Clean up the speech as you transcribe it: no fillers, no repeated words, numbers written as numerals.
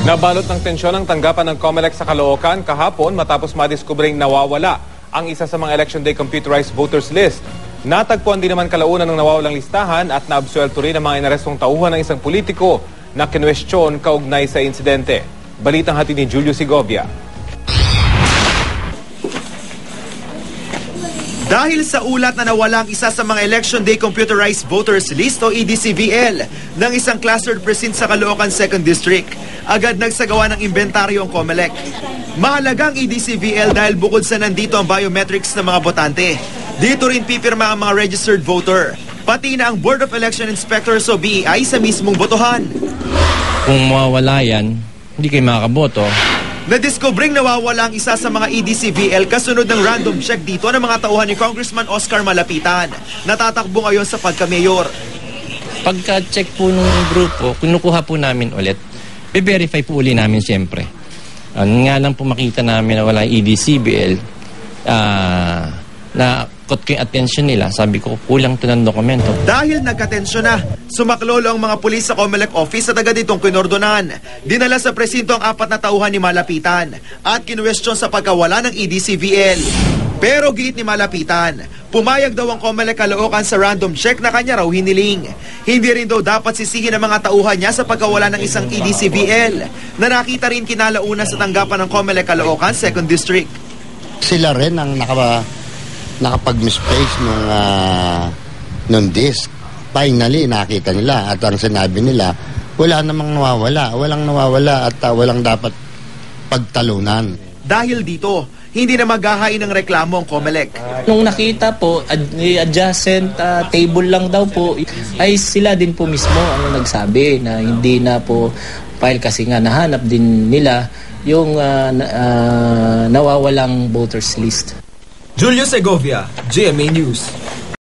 Nabalot ng tensyon ang tanggapan ng COMELEC sa Caloocan kahapon matapos madiskubring nawawala ang isa sa mga Election Day computerized voters list. Natagpuan din naman kalaunan ng nawawalang listahan at naabsuelto rin ang mga inarestong tauhan ng isang politiko na kinwestiyon kaugnay sa insidente. Balitang hatid ni Julio Segovia. Dahil sa ulat na nawala ang isa sa mga Election Day Computerized Voters List o EDCVL ng isang clustered precinct sa Caloocan 2nd District, agad nagsagawa ng inventaryo ang COMELEC. Mahalagang EDCVL dahil bukod sa nandito ang biometrics ng mga botante, dito rin pipirma ang mga registered voter, pati na ang Board of Election Inspectors o BEI sa mismong botohan. Kung mawawala yan, hindi kayo makakaboto. Nadiskobring nawawala ang isa sa mga EDCVL kasunod ng random check dito ng mga tauhan ni Congressman Oscar Malapitan. Natatakbo ngayon sa pagka-mayor. Pagka-check po ng grupo, kinukuha po namin ulit. I-verify po uli namin siyempre. Nga lang po makita namin na wala EDCVL, na caught ko yung attention nila. Sabi ko, kulang to ng dokumento. Dahil nagkatensyon na, sumaklolo ang mga pulis sa COMELEC office at agad itong kinordonan. Dinala sa presinto ang 4 na tauhan ni Malapitan at kinwestiyon sa pagkawala ng EDCVL. Pero giit ni Malapitan, pumayag daw ang COMELEC Caloocan sa random check na kanya raw hiniling. Hindi rin daw dapat sisihin ang mga tauhan niya sa pagkawala ng isang EDCVL na nakita rin kinalauna sa tanggapan ng COMELEC Caloocan 2nd District. Sila rin ang nakapag-misplace nung disk. Finally, nakita nila at ang sinabi nila, wala namang nawawala. Walang nawawala at walang dapat pagtalunan. Dahil dito, hindi na maghahain ng reklamo ang COMELEC. Nung nakita po, adjacent table lang daw po, ay sila din po mismo ang nagsabi na hindi na po file kasi nga nahanap din nila yung nawawalang voters list. Julio Segovia, GMA News.